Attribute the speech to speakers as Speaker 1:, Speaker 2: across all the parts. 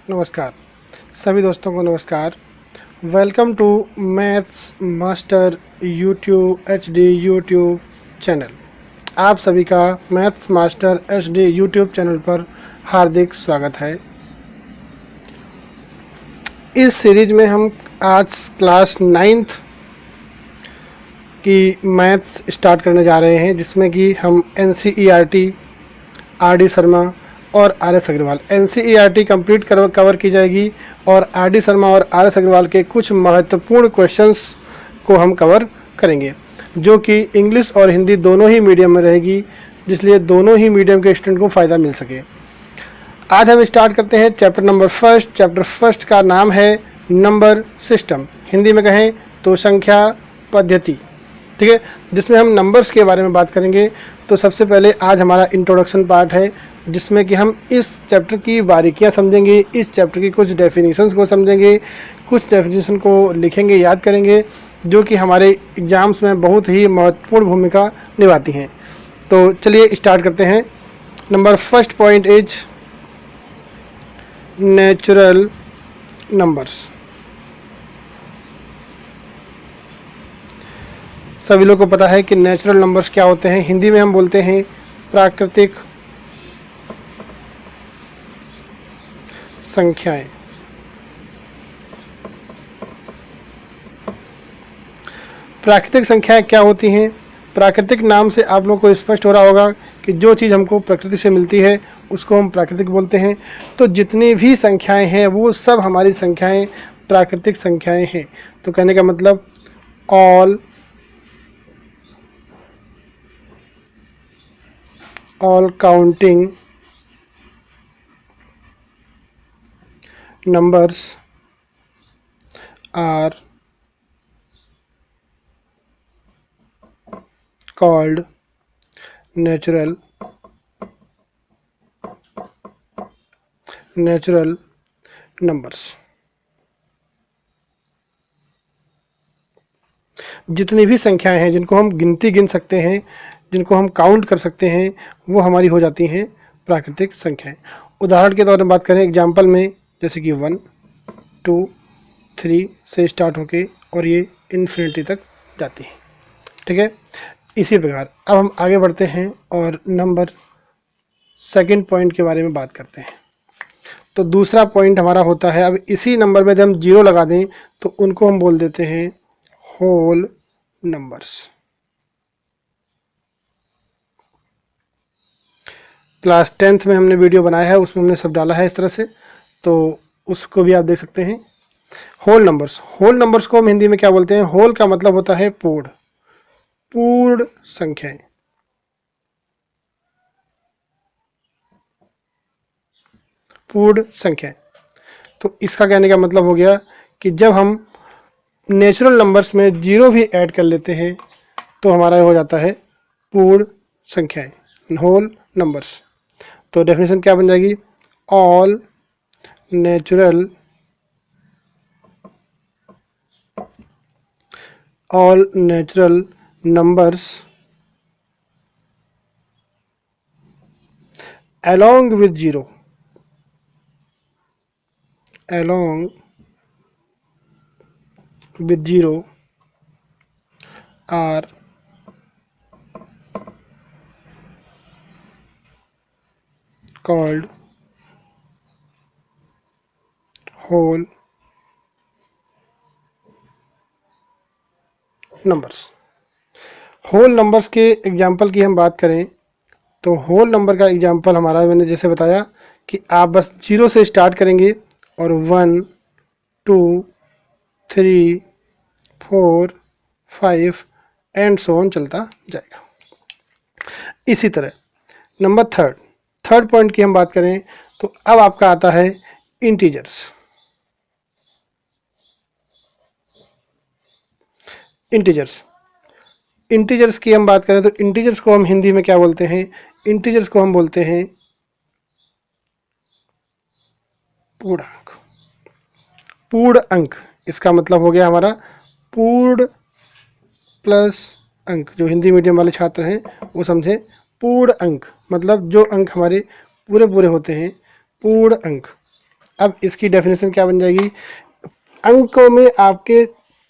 Speaker 1: नमस्कार सभी दोस्तों को नमस्कार। Welcome to maths master YouTube channel. आप सभी का maths master HD YouTube channel पर हार्दिक स्वागत है। इस सीरीज में हम आज क्लास 9th की मैथ्स स्टार्ट करने जा रहे हैं, जिसमें कि हम NCERT, RD शर्मा और RS Agarwal NCERT complete cover की जाएगी और RD शर्मा और RS अग्रवाल के कुछ महत्वपूर्ण क्वेश्चंस को हम कवर करेंगे, जो कि इंग्लिश और हिंदी दोनों ही मीडियम में रहेगी, जिसलिए दोनों ही मीडियम के स्टूडेंट को फ़ायदा मिल सके। आज हम स्टार्ट करते हैं chapter number first. Chapter first का नाम है नंबर सिस्टम, हिंदी में कहें तो संख्या पद्धति, ठीक है, जिसमें हम नंबर्स के बारे में बात करेंगे। तो सबसे पहले आज हमारा इंट्रोडक्शन पार्ट है, जिसमें कि हम इस चैप्टर की बारीकियां समझेंगे, इस चैप्टर की कुछ डेफिनेशंस को समझेंगे, कुछ डेफिनेशन को लिखेंगे, याद करेंगे, जो कि हमारे एग्ज़ाम्स में बहुत ही महत्वपूर्ण भूमिका निभाती हैं। तो चलिए स्टार्ट करते हैं। Number first point is natural numbers. सभी लोग को पता है कि नेचुरल नंबर्स क्या होते हैं। हिंदी में हम बोलते हैं प्राकृतिक संख्याएं। प्राकृतिक संख्याएं क्या होती हैं? प्राकृतिक नाम से आप लोग को स्पष्ट हो रहा होगा कि जो चीज़ हमको प्रकृति से मिलती है उसको हम प्राकृतिक बोलते हैं। तो जितनी भी संख्याएं हैं वो सब हमारी संख्याएं प्राकृतिक संख्याएं हैं। तो कहने का मतलब all counting numbers are called natural numbers। जितनी भी संख्याएं हैं जिनको हम गिन सकते हैं, जिनको हम काउंट कर सकते हैं, वो हमारी हो जाती हैं प्राकृतिक संख्याएं। उदाहरण के तौर पर बात करें एग्जाम्पल में, जैसे कि 1, 2, 3 से स्टार्ट होके और ये इन्फिनिटी तक जाती हैं, ठीक है। इसी प्रकार अब हम आगे बढ़ते हैं और नंबर सेकंड पॉइंट के बारे में बात करते हैं। तो दूसरा पॉइंट हमारा होता है, अब इसी नंबर में यदि हम 0 लगा दें तो उनको हम बोल देते हैं होल नंबर्स। क्लास 10th में हमने वीडियो बनाया है, उसमें हमने सब डाला है इस तरह से, तो उसको भी आप देख सकते हैं। होल नंबर्स को हम हिंदी में क्या बोलते हैं? होल का मतलब होता है पूर्ण संख्याएं। पूर्ण संख्याएं, तो इसका कहने का मतलब हो गया कि जब हम नेचुरल नंबर्स में 0 भी ऐड कर लेते हैं तो हमारा हो जाता है पूर्ण संख्याएं, होल नंबर्स। तो डेफिनेशन क्या बन जाएगी? All natural numbers along with 0 are called whole numbers. Whole numbers के एग्जाम्पल की हम बात करें तो होल नंबर का एग्जाम्पल हमारा, मैंने जैसे बताया कि आप बस 0 से स्टार्ट करेंगे और 1, 2, 3, 4, 5 एंड सो ऑन चलता जाएगा। इसी तरह नंबर थर्ड पॉइंट की हम बात करें तो अब आपका आता है इंटीजर्स की हम बात करें तो इंटीजर्स को हम हिंदी में क्या बोलते हैं? इंटीजर्स को हम बोलते हैं पूर्ण अंक। इसका मतलब हो गया हमारा पूर्ण प्लस अंक। जो हिंदी मीडियम वाले छात्र हैं वो समझें, पूर्ण अंक मतलब जो अंक हमारे पूरे होते हैं, पूर्ण अंक। अब इसकी डेफिनेशन क्या बन जाएगी, अंकों में आपके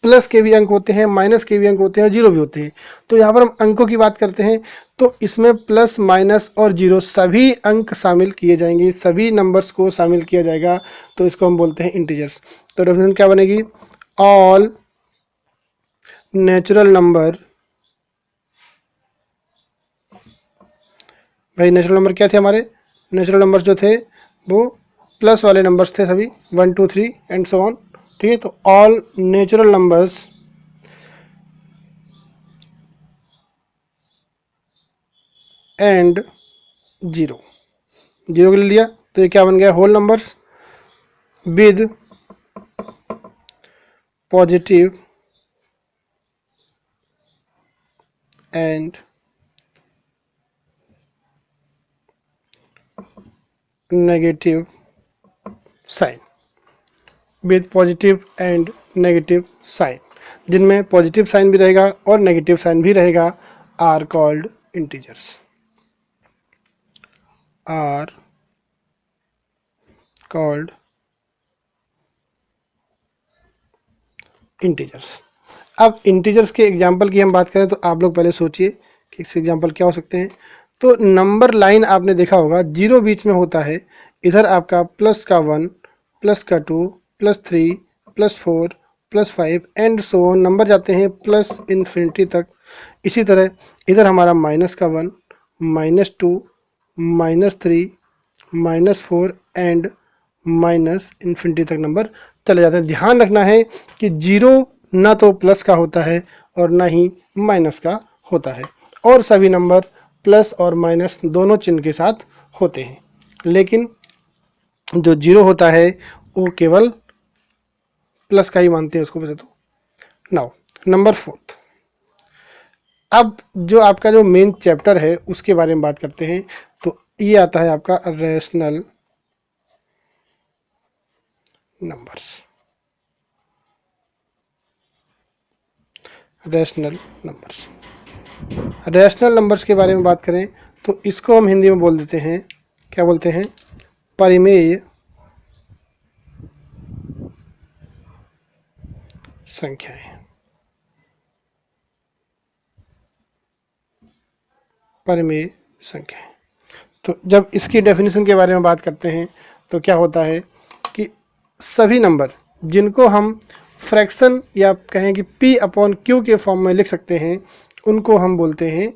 Speaker 1: प्लस के भी अंक होते हैं, माइनस के भी अंक होते हैं और जीरो भी होते हैं। तो यहाँ पर हम अंकों की बात करते हैं तो इसमें प्लस माइनस और जीरो सभी अंक शामिल किए जाएंगे, सभी नंबर्स को शामिल किया जाएगा, तो इसको हम बोलते हैं इंटीजर्स। तो डेफिनेशन क्या बनेगी, ऑल नेचुरल नंबर, भाई नेचुरल नंबर क्या थे हमारे, नेचुरल नंबर्स जो थे वो प्लस वाले नंबर्स थे सभी, 1 2 3 एंड सो ऑन, ठीक है। तो all natural numbers and zero, zero के ले लिया तो ये क्या बन गया, whole numbers with positive and negative sign, with positive and negative sign, जिनमें पॉजिटिव साइन भी रहेगा और नेगेटिव साइन भी रहेगा, are called integers, are called integers. अब इंटीजर्स के एग्जाम्पल की हम बात करें तो आप लोग पहले सोचिए कि इसके एग्जाम्पल क्या हो सकते हैं। तो नंबर लाइन आपने देखा होगा, जीरो बीच में होता है, इधर आपका प्लस का 1, प्लस का 2, plus 3, plus 4, plus 5 and so on, number जाते हैं प्लस इन्फिनिटी तक। इसी तरह इधर हमारा माइनस का 1, minus 2, minus 3, minus 4 and minus infinity तक नंबर चले जाते हैं। ध्यान रखना है कि जीरो ना तो प्लस का होता है और ना ही माइनस का होता है, और सभी नंबर प्लस और माइनस दोनों चिन्ह के साथ होते हैं, लेकिन जो जीरो होता है वो केवल प्लस का ही मानते हैं उसको। वैसे तो नाउ नंबर 4, अब जो आपका जो मेन चैप्टर है उसके बारे में बात करते हैं। तो ये आता है आपका rational numbers, rational numbers. Rational numbers के बारे में बात करें तो इसको हम हिंदी में बोल देते हैं, क्या बोलते हैं, परिमेय संख्याएं, परिमेय संख्याएं। तो जब इसकी डेफिनेशन के बारे में बात करते हैं तो क्या होता है कि सभी नंबर जिनको हम फ्रैक्शन या कहें कि p अपॉन q के फॉर्म में लिख सकते हैं उनको हम बोलते हैं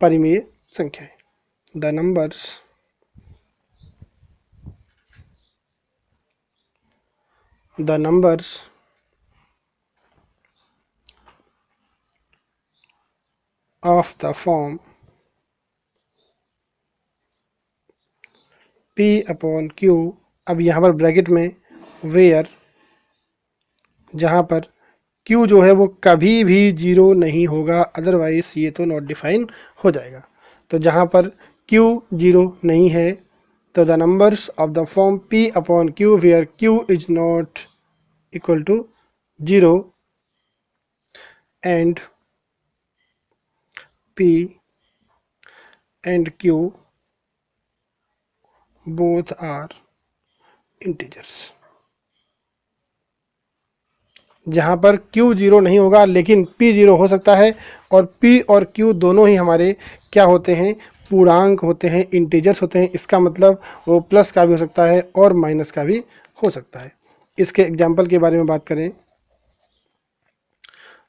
Speaker 1: परिमेय संख्याएं। The numbers of the form p upon q, अब यहाँ पर ब्रैकेट में वेयर, जहाँ पर q जो है वो कभी भी जीरो नहीं होगा, अदरवाइज ये तो नॉट डिफाइन हो जाएगा। तो जहाँ पर q जीरो नहीं है तो the numbers of the form p upon q where q is not equal to zero and p and q both are integers. जहाँ पर q जीरो नहीं होगा लेकिन p जीरो हो सकता है, और p और q दोनों ही हमारे क्या होते हैं, पूर्णांक होते हैं, इंटीजर्स होते हैं। इसका मतलब वो प्लस का भी हो सकता है और माइनस का भी हो सकता है। इसके एग्जाम्पल के बारे में बात करें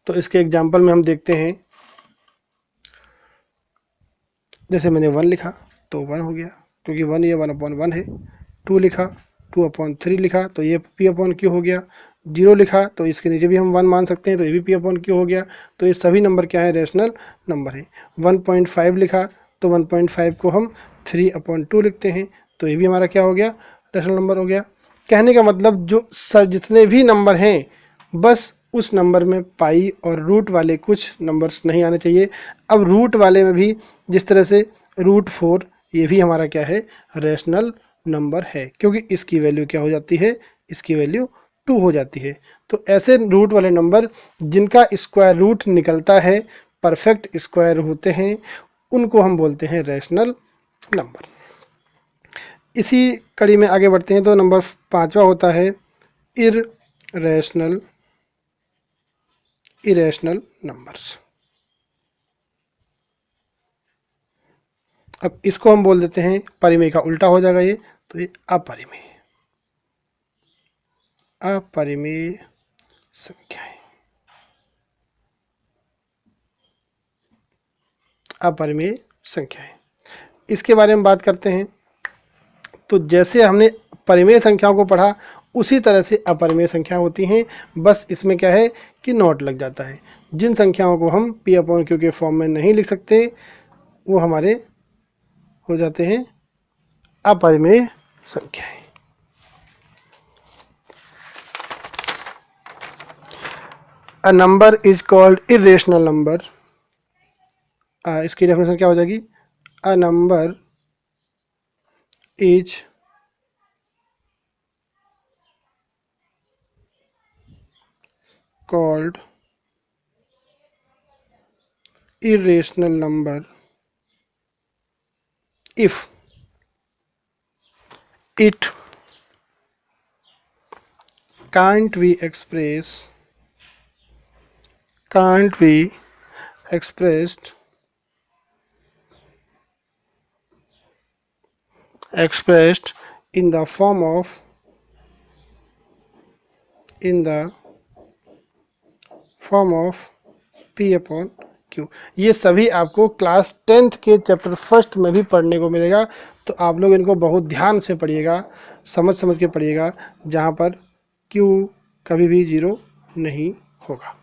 Speaker 1: तो इसके एग्जाम्पल में हम देखते हैं, जैसे मैंने 1 लिखा तो 1 हो गया क्योंकि 1 ये 1 अपॉन 1 है। 2 लिखा 2 अपॉन 3 लिखा तो ये p अपॉन q हो गया। 0 लिखा तो इसके नीचे भी हम 1 मान सकते हैं तो ये भी p अपॉन q हो गया। तो ये सभी नंबर क्या है, रैशनल नंबर है। 1.5 लिखा तो 1.5 को हम 3 अपॉन 2 लिखते हैं तो ये भी हमारा क्या हो गया, रैशनल नंबर हो गया। कहने का मतलब जो जितने भी नंबर हैं बस उस नंबर में पाई और रूट वाले कुछ नंबर्स नहीं आने चाहिए। अब रूट वाले में भी जिस तरह से √4 ये भी हमारा क्या है, रैशनल नंबर है, क्योंकि इसकी वैल्यू क्या हो जाती है, इसकी वैल्यू 2 हो जाती है। तो ऐसे रूट वाले नंबर जिनका स्क्वायर रूट निकलता है, परफेक्ट स्क्वायर होते हैं, उनको हम बोलते हैं रैशनल नंबर। इसी कड़ी में आगे बढ़ते हैं तो नंबर 5वां होता है इरेशनल नंबर्स। अब इसको हम बोल देते हैं, परिमेय का उल्टा हो जाएगा ये, तो ये अपरिमेय संख्याएं, अपरिमेय संख्याएं। इसके बारे में बात करते हैं। तो जैसे हमने परिमेय संख्याओं को पढ़ा उसी तरह से अपरिमेय संख्या होती हैं, बस इसमें क्या है कि नॉट लग जाता है। जिन संख्याओं को हम P/Q के फॉर्म में नहीं लिख सकते वो हमारे हो जाते हैं अपरिमेय संख्याएं। A number is called irrational number. इसकी डेफिनेशन क्या हो जाएगी? A number is called irrational number if it can't be expressed in the form of P/Q। ये सभी आपको क्लास 10th के चैप्टर फर्स्ट में भी पढ़ने को मिलेगा, तो आप लोग इनको बहुत ध्यान से पढ़िएगा, समझ के पढ़िएगा, जहाँ पर Q कभी भी 0 नहीं होगा।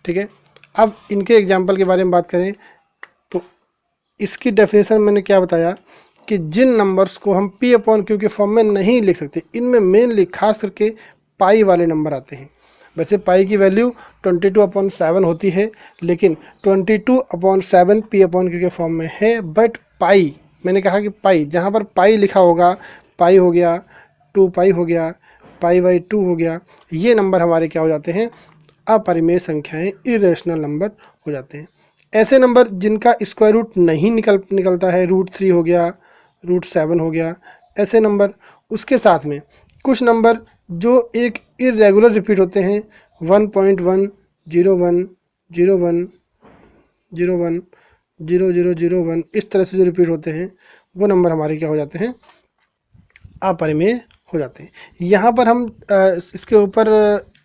Speaker 1: ठीक है, अब इनके एग्जाम्पल के बारे में बात करें तो इसकी डेफिनेशन मैंने क्या बताया कि जिन नंबर्स को हम P/Q के फॉर्म में नहीं लिख सकते, इनमें मेनली खास करके पाई वाले नंबर आते हैं। वैसे पाई की वैल्यू 22/7 होती है, लेकिन 22/7 P/Q के फॉर्म में है, बट पाई, मैंने कहा कि पाई, जहाँ पर पाई लिखा होगा, पाई हो गया, 2 पाई हो गया, पाई/2 हो गया, ये नंबर हमारे क्या हो जाते हैं? अपरिमेय संख्याएं, इरेशनल नंबर हो जाते हैं। ऐसे नंबर जिनका स्क्वायर रूट नहीं निकलता है, √3 हो गया, √7 हो गया, ऐसे नंबर। उसके साथ में कुछ नंबर जो एक इरेगुलर रिपीट होते हैं, 1.1, 01, 01, 01, 0001, इस तरह से जो रिपीट होते हैं वो नंबर हमारे क्या हो जाते हैं? अपरिमेय हो जाते हैं। यहाँ पर हम इसके ऊपर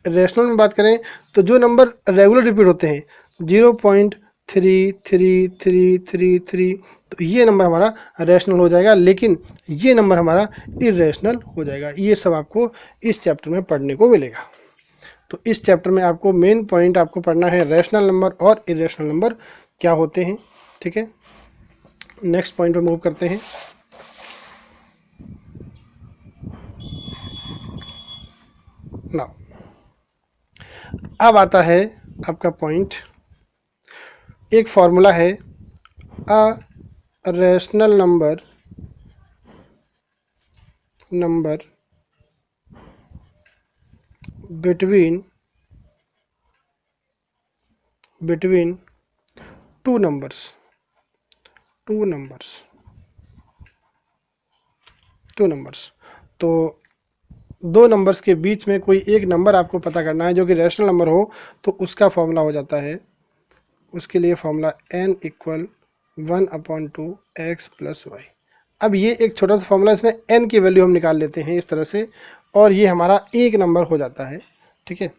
Speaker 1: रेशनल में बात करें तो जो नंबर रेगुलर रिपीट होते हैं 0.33333, तो ये नंबर हमारा रेशनल हो जाएगा, लेकिन ये नंबर हमारा इरेशनल हो जाएगा। ये सब आपको इस चैप्टर में पढ़ने को मिलेगा। तो इस चैप्टर में आपको मेन पॉइंट आपको पढ़ना है रेशनल नंबर और इरेशनल नंबर क्या होते हैं। ठीक है, नेक्स्ट पॉइंट पर मूव करते हैं। नाउ अब आता है आपका पॉइंट, एक फॉर्मूला है, a rational number between two numbers। तो दो नंबर्स के बीच में कोई एक नंबर आपको पता करना है जो कि रेशनल नंबर हो, तो उसका फॉर्मूला हो जाता है, उसके लिए फॉर्मूला n = 1/2 x + y। अब ये एक छोटा सा फॉर्मूला, इसमें n की वैल्यू हम निकाल लेते हैं इस तरह से, और ये हमारा एक नंबर हो जाता है। ठीक है,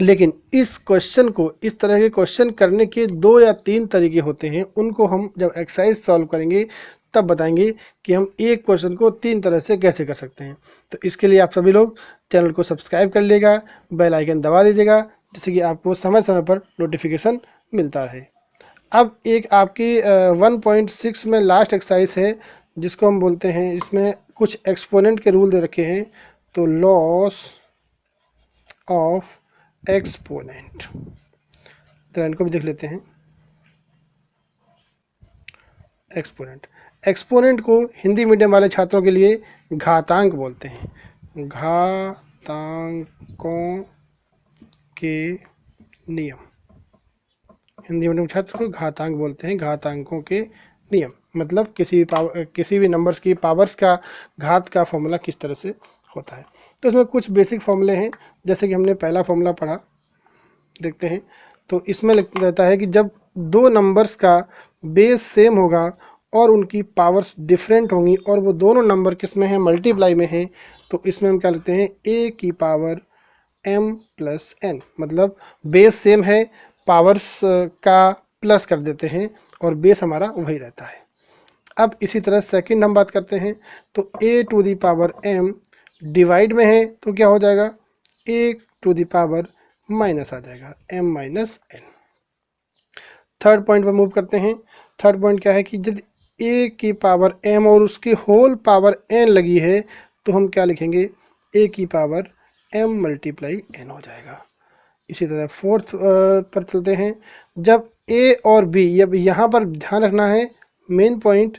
Speaker 1: लेकिन इस क्वेश्चन को, इस तरह के क्वेश्चन करने के 2 या 3 तरीके होते हैं, उनको हम जब एक्सरसाइज सॉल्व करेंगे तब बताएंगे कि हम एक क्वेश्चन को 3 तरह से कैसे कर सकते हैं। तो इसके लिए आप सभी लोग चैनल को सब्सक्राइब कर लीजिएगा, बेल आइकन दबा दीजिएगा, जिससे कि आपको समय समय पर नोटिफिकेशन मिलता रहे। अब एक आपकी 1.6 में लास्ट एक्सरसाइज है, जिसको हम बोलते हैं, इसमें कुछ एक्सपोनेंट के रूल दे रखे हैं। तो लॉस ऑफ एक्सपोनेंट, तो इनको भी देख लेते हैं। एक्सपोनेंट को हिंदी मीडियम वाले छात्रों के लिए घातांक बोलते हैं, घातांकों के नियम। हिंदी मीडियम छात्र को घातांक बोलते हैं, घातांकों के नियम, मतलब किसी भी नंबर्स की पावर्स का घात का फॉर्मूला किस तरह से होता है। तो इसमें कुछ बेसिक फॉर्मूले हैं, जैसे कि हमने पहला फॉर्मूला पढ़ा, देखते हैं। तो इसमें रहता है कि जब दो नंबर्स का बेस सेम होगा और उनकी पावर्स डिफरेंट होंगी और वो दोनों नंबर किस में हैं, मल्टीप्लाई में हैं, तो इसमें हम क्या लेते हैं, a की पावर m प्लस n, मतलब बेस सेम है, पावर्स का प्लस कर देते हैं और बेस हमारा वही रहता है। अब इसी तरह सेकंड हम बात करते हैं, तो a to the power m divide में है तो क्या हो जाएगा, a to the power minus आ जाएगा, m minus n। Third point पर मूव करते हैं। थर्ड पॉइंट क्या है कि जब a की पावर m और उसकी होल पावर n लगी है तो हम क्या लिखेंगे, a की पावर m मल्टीप्लाई n हो जाएगा। इसी तरह फोर्थ पर चलते हैं, जब a और b, अब यहाँ पर ध्यान रखना है मेन पॉइंट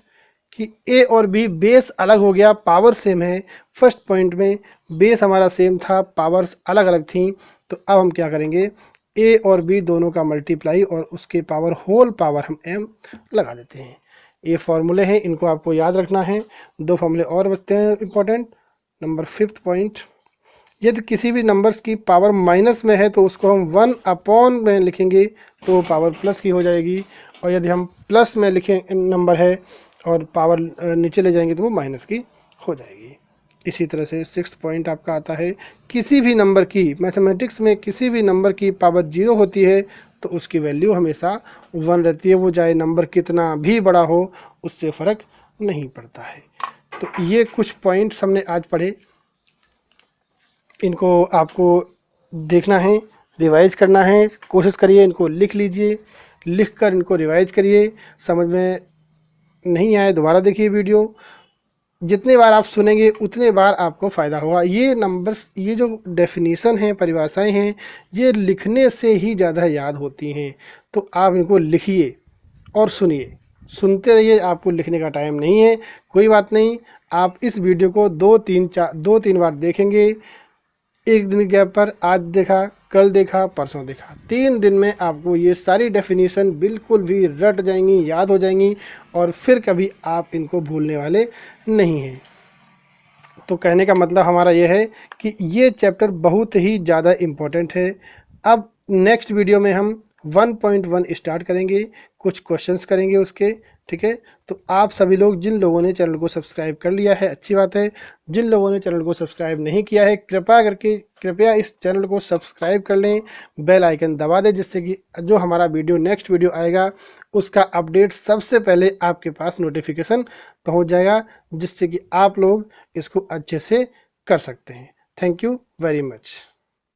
Speaker 1: कि a और b बेस अलग हो गया, पावर सेम है। फर्स्ट पॉइंट में बेस हमारा सेम था, पावर्स अलग अलग थी, तो अब हम क्या करेंगे, a और b दोनों का मल्टीप्लाई और उसके पावर होल पावर हम m लगा देते हैं। ये फॉर्मूले हैं, इनको आपको याद रखना है। दो फॉर्मूले और बचते हैं इंपॉर्टेंट। नंबर फिफ्थ पॉइंट, यदि किसी भी नंबर्स की पावर माइनस में है तो उसको हम 1 अपॉन में लिखेंगे तो वो पावर प्लस की हो जाएगी, और यदि हम प्लस में लिखें नंबर है और पावर नीचे ले जाएंगे तो वो माइनस की हो जाएगी। इसी तरह से सिक्स्थ पॉइंट आपका आता है, किसी भी नंबर की, मैथमेटिक्स में किसी भी नंबर की पावर 0 होती है तो उसकी वैल्यू हमेशा 1 रहती है, वो चाहे नंबर कितना भी बड़ा हो उससे फ़र्क नहीं पड़ता है। तो ये कुछ पॉइंट्स हमने आज पढ़े, इनको आपको देखना है, रिवाइज करना है, कोशिश करिए, इनको लिख लीजिए, लिख कर इनको रिवाइज करिए। समझ में नहीं आए दोबारा देखिए वीडियो, जितने बार आप सुनेंगे उतने बार आपको फ़ायदा होगा। ये नंबर्स, ये जो डेफिनीसन हैं, परिभाषाएं हैं, ये लिखने से ही ज़्यादा याद होती हैं। तो आप इनको लिखिए और सुनिए, सुनते रहिए, आपको लिखने का टाइम नहीं है, कोई बात नहीं, आप इस वीडियो को 2-3 बार देखेंगे, एक दिन गैप पर, आज देखा, कल देखा, परसों देखा, 3 दिन में आपको ये सारी डेफिनीशन बिल्कुल भी रट जाएंगी, याद हो जाएंगी, और फिर कभी आप इनको भूलने वाले नहीं हैं। तो कहने का मतलब हमारा ये है कि ये चैप्टर बहुत ही ज़्यादा इम्पोर्टेंट है। अब नेक्स्ट वीडियो में हम 1.1 स्टार्ट करेंगे, कुछ क्वेश्चंस करेंगे उसके, ठीक है। तो आप सभी लोग, जिन लोगों ने चैनल को सब्सक्राइब कर लिया है अच्छी बात है, जिन लोगों ने चैनल को सब्सक्राइब नहीं किया है कृपया इस चैनल को सब्सक्राइब कर लें, बेल आइकन दबा दें, जिससे कि जो हमारा नेक्स्ट वीडियो आएगा उसका अपडेट सबसे पहले आपके पास नोटिफिकेशन पहुंच जाएगा, जिससे कि आप लोग इसको अच्छे से कर सकते हैं। Thank you very much.